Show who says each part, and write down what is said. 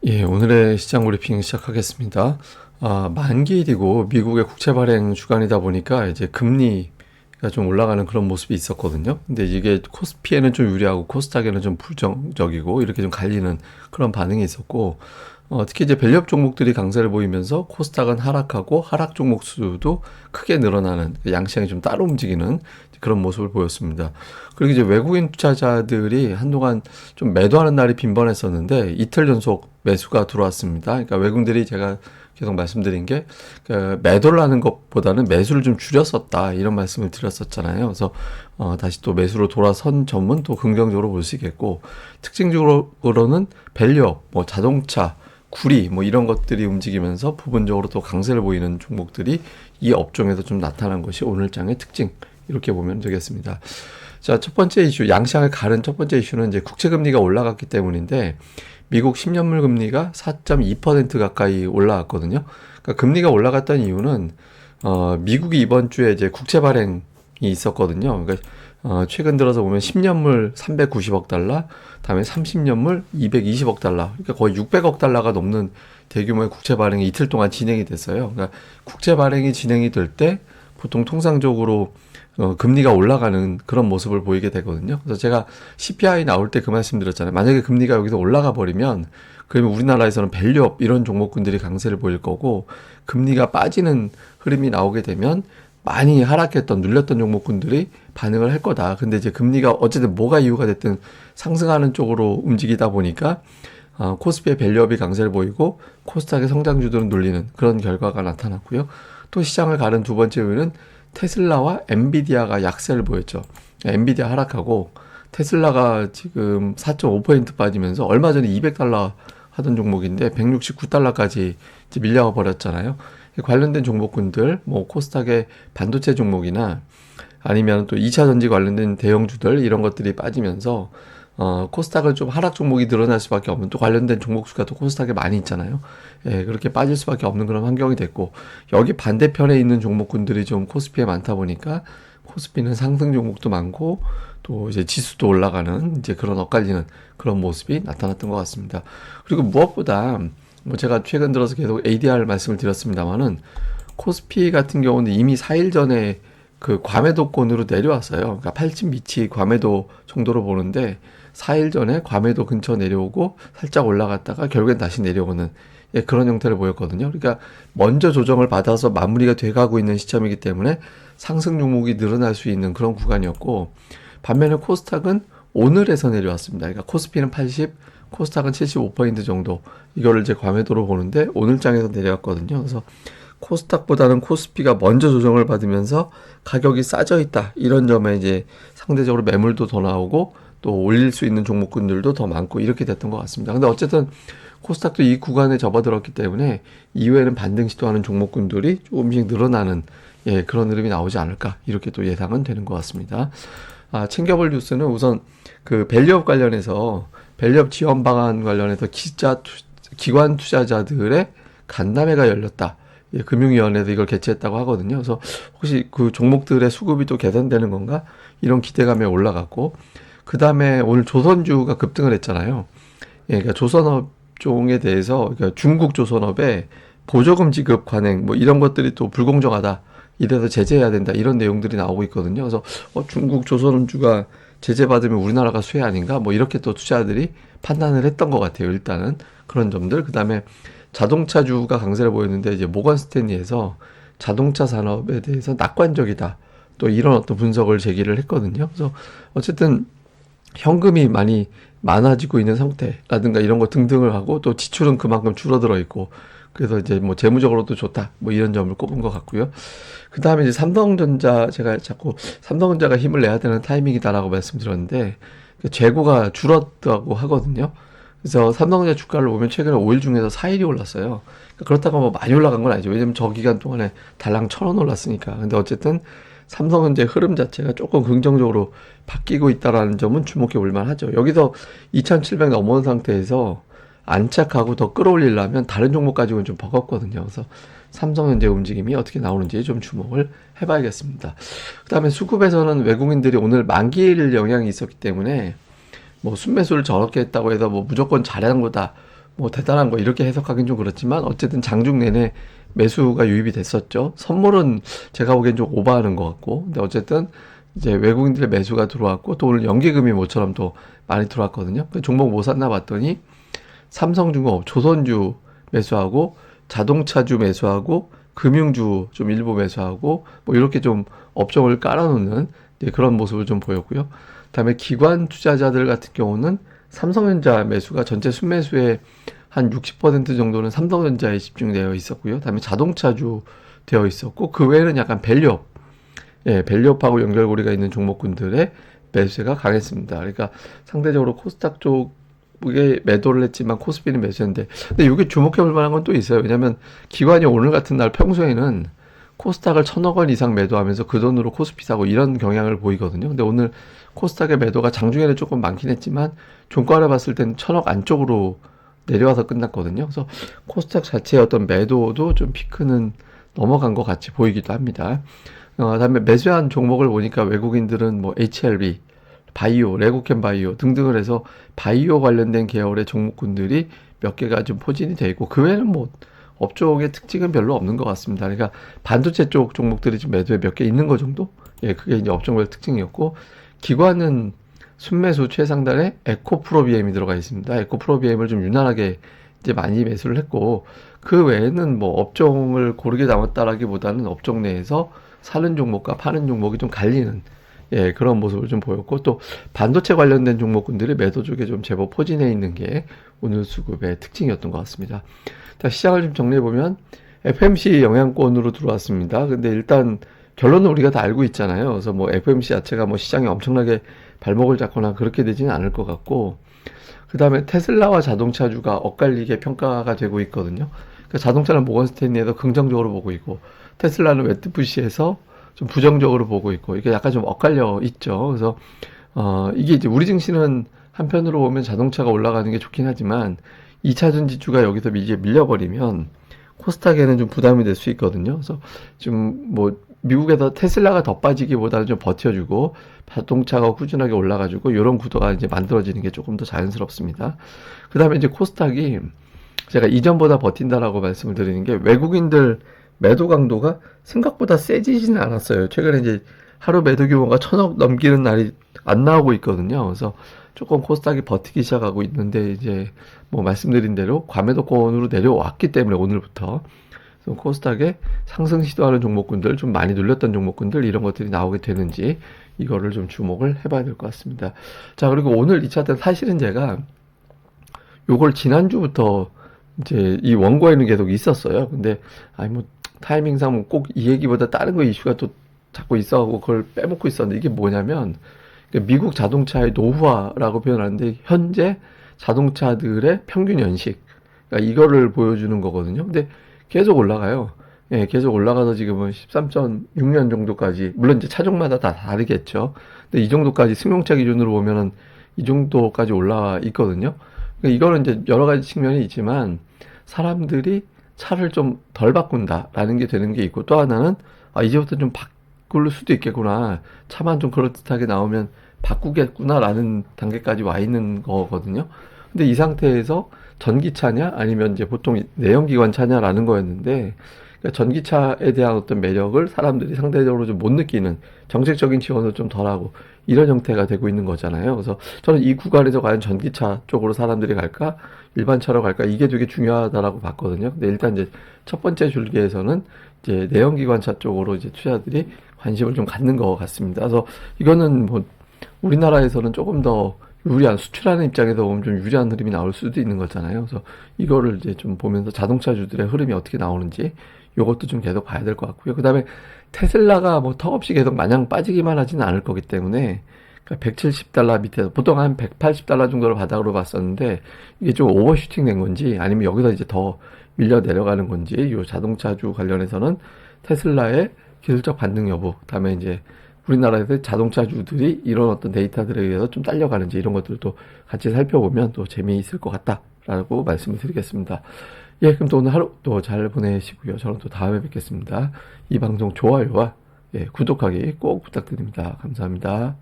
Speaker 1: 예, 오늘의 시장 브리핑 시작하겠습니다. 만기일이고 미국의 국채 발행 주간이다 보니까 이제 금리가 좀 올라가는 그런 모습이 있었거든요. 근데 이게 코스피에는 좀 유리하고 코스닥에는 좀 부정적이고 이렇게 좀 갈리는 그런 반응이 있었고, 특히 이제 밸류업 종목들이 강세를 보이면서 코스닥은 하락하고 하락 종목 수도 크게 늘어나는 양시장이 좀 따로 움직이는 그런 모습을 보였습니다. 그리고 이제 외국인 투자자들이 한동안 좀 매도하는 날이 빈번했었는데 이틀 연속 매수가 들어왔습니다. 그러니까 외국인들이 제가 계속 말씀드린 게 매도를 하는 것보다는 매수를 좀 줄였었다 이런 말씀을 드렸었잖아요. 그래서 다시 또 매수로 돌아선 점은 또 긍정적으로 볼 수 있겠고, 특징적으로는 밸류업, 뭐 자동차, 구리 뭐 이런 것들이 움직이면서 부분적으로 또 강세를 보이는 종목들이 이 업종에서 좀 나타난 것이 오늘장의 특징, 이렇게 보면 되겠습니다. 자, 첫 번째 이슈, 양시장을 가른 첫 번째 이슈는 이제 국채금리가 올라갔기 때문인데, 미국 10년물 금리가 4.2% 가까이 올라왔거든요. 그러니까 금리가 올라갔던 이유는 미국이 이번 주에 이제 국채 발행이 있었거든요. 그러니까 최근 들어서 보면 10년물 390억 달러, 다음에 30년물 220억 달러, 그러니까 거의 600억 달러가 넘는 대규모의 국채 발행이 이틀 동안 진행이 됐어요. 그러니까 국채 발행이 진행이 될 때 보통 통상적으로 금리가 올라가는 그런 모습을 보이게 되거든요. 그래서 제가 CPI 나올 때 그 말씀 드렸잖아요. 만약에 금리가 여기서 올라가 버리면 그러면 우리나라에서는 밸류업 이런 종목군들이 강세를 보일 거고, 금리가 빠지는 흐름이 나오게 되면 많이 하락했던 눌렸던 종목군들이 반응을 할 거다. 근데 이제 금리가 어쨌든 뭐가 이유가 됐든 상승하는 쪽으로 움직이다 보니까 코스피의 밸류업이 강세를 보이고 코스닥의 성장주들은 눌리는 그런 결과가 나타났고요. 또 시장을 가른 두 번째 이유는 테슬라와 엔비디아가 약세를 보였죠. 엔비디아 하락하고 테슬라가 지금 4.5% 빠지면서 얼마 전에 200달러 하던 종목인데 169달러까지 밀려와 버렸잖아요. 관련된 종목군들, 뭐 코스닥의 반도체 종목이나 아니면 또 2차 전지 관련된 대형주들 이런 것들이 빠지면서 코스닥은 좀 하락 종목이 늘어날 수밖에 없는, 또 관련된 종목 수가 또 코스닥에 많이 있잖아요. 예, 그렇게 빠질 수밖에 없는 그런 환경이 됐고, 여기 반대편에 있는 종목군들이 좀 코스피에 많다 보니까 코스피는 상승 종목도 많고 또 이제 지수도 올라가는 이제 그런 엇갈리는 그런 모습이 나타났던 것 같습니다. 그리고 무엇보다 뭐 제가 최근 들어서 계속 ADR 말씀을 드렸습니다만은 코스피 같은 경우는 이미 4일 전에 그 과매도권으로 내려왔어요. 그러니까 8층 밑이 과매도 정도로 보는데 4일 전에 과매도 근처 내려오고 살짝 올라갔다가 결국엔 다시 내려오는, 예, 그런 형태를 보였거든요. 그러니까 먼저 조정을 받아서 마무리가 돼가고 있는 시점이기 때문에 상승 종목이 늘어날 수 있는 그런 구간이었고, 반면에 코스닥은 오늘에서 내려왔습니다. 그러니까 코스피는 80, 코스닥은 75% 정도, 이거를 이제 과매도로 보는데 오늘장에서 내려왔거든요. 그래서 코스닥보다는 코스피가 먼저 조정을 받으면서 가격이 싸져 있다, 이런 점에 이제 상대적으로 매물도 더 나오고 또 올릴 수 있는 종목군들도 더 많고 이렇게 됐던 것 같습니다. 근데 어쨌든 코스닥도 이 구간에 접어들었기 때문에 이후에는 반등 시도하는 종목군들이 조금씩 늘어나는, 예, 그런 흐름이 나오지 않을까, 이렇게 또 예상은 되는 것 같습니다. 챙겨볼 뉴스는 우선 그 밸류업 관련해서, 밸류업 지원 방안 관련해서 기관 투자자들의 간담회가 열렸다. 예, 금융위원회도 이걸 개최했다고 하거든요. 그래서 혹시 그 종목들의 수급이 또 개선되는 건가, 이런 기대감에 올라갔고, 그 다음에 오늘 조선주가 급등을 했잖아요. 예, 그러니까 조선업종에 대해서, 그러니까 중국 조선업에 보조금 지급 관행 뭐 이런 것들이 또 불공정하다, 이래서 제재해야 된다, 이런 내용들이 나오고 있거든요. 그래서 중국 조선주가 제재받으면 우리나라가 수혜 아닌가, 뭐 이렇게 또 투자자들이 판단을 했던 것 같아요. 일단은 그런 점들. 그 다음에 자동차주가 강세를 보였는데 이제 모건 스탠리에서 자동차 산업에 대해서 낙관적이다, 또 이런 어떤 분석을 제기를 했거든요. 그래서 어쨌든 현금이 많이 많아지고 있는 상태라든가 이런 거 등등을 하고, 또 지출은 그만큼 줄어들어 있고, 그래서 이제 뭐 재무적으로도 좋다, 뭐 이런 점을 꼽은 것 같고요. 그 다음에 이제 삼성전자, 제가 자꾸 삼성전자가 힘을 내야 되는 타이밍이다라고 말씀드렸는데 재고가 줄었다고 하거든요. 그래서 삼성전자 주가를 보면 최근에 5일 중에서 4일이 올랐어요. 그러니까 그렇다고 뭐 많이 올라간 건 아니죠. 왜냐면 저 기간 동안에 달랑 1,000원 올랐으니까. 근데 어쨌든 삼성전자의 흐름 자체가 조금 긍정적으로 바뀌고 있다라는 점은 주목해 볼 만하죠. 여기서 2,700 넘어온 상태에서 안착하고 더 끌어올리려면 다른 종목 가지고는 좀 버겁거든요. 그래서 삼성전자 움직임이 어떻게 나오는지 좀 주목을 해봐야겠습니다. 그 다음에 수급에서는 외국인들이 오늘 만기일 영향이 있었기 때문에 뭐 순매수를 저렇게 했다고 해서 뭐 무조건 잘한 거다, 뭐 대단한 거 이렇게 해석하긴 좀 그렇지만 어쨌든 장중 내내 매수가 유입이 됐었죠. 선물은 제가 보기엔 좀 오버하는 것 같고, 근데 어쨌든 이제 외국인들의 매수가 들어왔고 또 오늘 연기금이 모처럼 또 많이 들어왔거든요. 그 종목 뭐 샀나 봤더니 삼성중공업, 조선주 매수하고 자동차주 매수하고 금융주 좀 일부 매수하고 뭐 이렇게 좀 업종을 깔아놓는 그런 모습을 좀 보였고요. 그다음에 기관 투자자들 같은 경우는 삼성전자 매수가 전체 순매수의 한 60% 정도는 삼성전자에 집중되어 있었고요. 그다음에 자동차주 되어 있었고 그 외에는 약간 밸류업, 밸류업하고 연결고리가 있는 종목군들의 매수세가 강했습니다. 그러니까 상대적으로 코스닥 쪽에 매도를 했지만 코스피는 매수했는데, 근데 이게 주목해 볼 만한 건 또 있어요. 왜냐하면 기관이 오늘 같은 날 평소에는 코스닥을 1,000억 원 이상 매도하면서 그 돈으로 코스피 사고 이런 경향을 보이거든요. 근데 오늘 코스닥의 매도가 장중에는 조금 많긴 했지만 종가를 봤을 때는 1,000억 안쪽으로 내려와서 끝났거든요. 그래서 코스닥 자체의 어떤 매도도 좀 피크는 넘어간 것 같이 보이기도 합니다. 다음에 매수한 종목을 보니까 외국인들은 뭐 HLB, 바이오, 레고캠 바이오 등등을 해서 바이오 관련된 계열의 종목군들이 몇 개가 좀 포진이 돼 있고 그 외에는 뭐 업종의 특징은 별로 없는 것 같습니다. 그러니까 반도체 쪽 종목들이 좀 매도에 몇 개 있는 것 정도? 그게 이제 업종별 특징이었고, 기관은 순매수 최상단에 에코프로비엠이 들어가 있습니다. 에코프로비엠을 좀 유난하게 이제 많이 매수를 했고, 그 외에는 뭐 업종을 고르게 담았다라기보다는 업종 내에서 사는 종목과 파는 종목이 좀 갈리는 그런 모습을 좀 보였고, 또 반도체 관련된 종목군들이 매도 쪽에 좀 제법 포진해 있는 게 오늘 수급의 특징이었던 것 같습니다. 자, 시장을 좀 정리해보면 FMC 영향권으로 들어왔습니다. 근데 일단 결론은 우리가 다 알고 있잖아요. 그래서 뭐 FMC 자체가 뭐 시장에 엄청나게 발목을 잡거나 그렇게 되지는 않을 것 같고, 그 다음에 테슬라와 자동차주가 엇갈리게 평가가 되고 있거든요. 그러니까 자동차는 모건스탠리에서 긍정적으로 보고 있고 테슬라는 웨트푸시에서 좀 부정적으로 보고 있고, 이게 약간 좀 엇갈려 있죠. 그래서 이게 이제 우리 증시는 한편으로 보면 자동차가 올라가는 게 좋긴 하지만 2차전 지주가 여기서 이제 밀려버리면 코스닥에는 좀 부담이 될 수 있거든요. 그래서 좀 뭐 미국에서 테슬라가 더 빠지기보다는 좀 버텨주고 자동차가 꾸준하게 올라가지고 이런 구도가 이제 만들어지는 게 조금 더 자연스럽습니다. 그 다음에 이제 코스닥이 제가 이전보다 버틴다라고 말씀을 드리는 게 외국인들 매도 강도가 생각보다 세지지는 않았어요. 최근에 이제 하루 매도 규모가 1,000억 넘기는 날이 안 나오고 있거든요. 그래서 조금 코스닥이 버티기 시작하고 있는데, 이제 뭐 말씀드린 대로 과매도권으로 내려왔기 때문에 오늘부터 코스닥에 상승 시도하는 종목군들, 좀 많이 눌렸던 종목군들 이런 것들이 나오게 되는지 이거를 좀 주목을 해봐야 될 것 같습니다. 자, 그리고 오늘 2차 때 사실은 제가 요걸 지난주부터 이제 이 원고에는 계속 있었어요. 근데 아니 뭐 타이밍상 꼭 이 얘기보다 다른 거 이슈가 또 자꾸 있어가고 그걸 빼먹고 있었는데, 이게 뭐냐면 미국 자동차의 노후화라고 표현하는데 현재 자동차들의 평균 연식, 그러니까 이거를 보여주는 거거든요. 근데 계속 올라가요. 계속 올라가서 지금은 13.6년 정도까지, 물론 이제 차종마다 다 다르겠죠. 근데 이 정도까지 승용차 기준으로 보면은 이 정도까지 올라와 있거든요. 그러니까 이거는 이제 여러 가지 측면이 있지만 사람들이 차를 좀 덜 바꾼다라는 게 되는 게 있고, 또 하나는 이제부터 좀 바꿀 수도 있겠구나, 차만 좀 그럴듯하게 나오면 바꾸겠구나라는 단계까지 와 있는 거거든요. 근데 이 상태에서 전기차냐 아니면 이제 보통 내연기관 차냐라는 거였는데, 그러니까 전기차에 대한 어떤 매력을 사람들이 상대적으로 좀 못 느끼는, 정책적인 지원을 좀 덜하고 이런 형태가 되고 있는 거잖아요. 그래서 저는 이 구간에서 과연 전기차 쪽으로 사람들이 갈까 일반 차로 갈까, 이게 되게 중요하다라고 봤거든요. 근데 일단 이제 첫 번째 줄기에서는 이제 내연기관차 쪽으로 이제 투자들이 관심을 좀 갖는 것 같습니다. 그래서 이거는 뭐 우리나라에서는 조금 더 유리한, 수출하는 입장에서 보면 좀 유리한 흐름이 나올 수도 있는 거잖아요. 그래서 이거를 이제 좀 보면서 자동차주들의 흐름이 어떻게 나오는지 요것도 좀 계속 봐야 될 것 같고요. 그 다음에 테슬라가 뭐 턱없이 계속 마냥 빠지기만 하지는 않을 거기 때문에, 그러니까 170달러 밑에서 보통 한 180달러 정도를 바닥으로 봤었는데 이게 좀 오버슈팅 된 건지 아니면 여기서 이제 더 밀려 내려가는 건지, 이 자동차주 관련해서는 테슬라의 기술적 반등 여부, 그다음에 이제 우리나라에서 자동차주들이 이런 어떤 데이터들에 의해서 좀 딸려가는지 이런 것들도 같이 살펴보면 또 재미있을 것 같다라고 말씀을 드리겠습니다. 그럼 또 오늘 하루 또 잘 보내시고요. 저는 또 다음에 뵙겠습니다. 이 방송 좋아요와 구독하기 꼭 부탁드립니다. 감사합니다.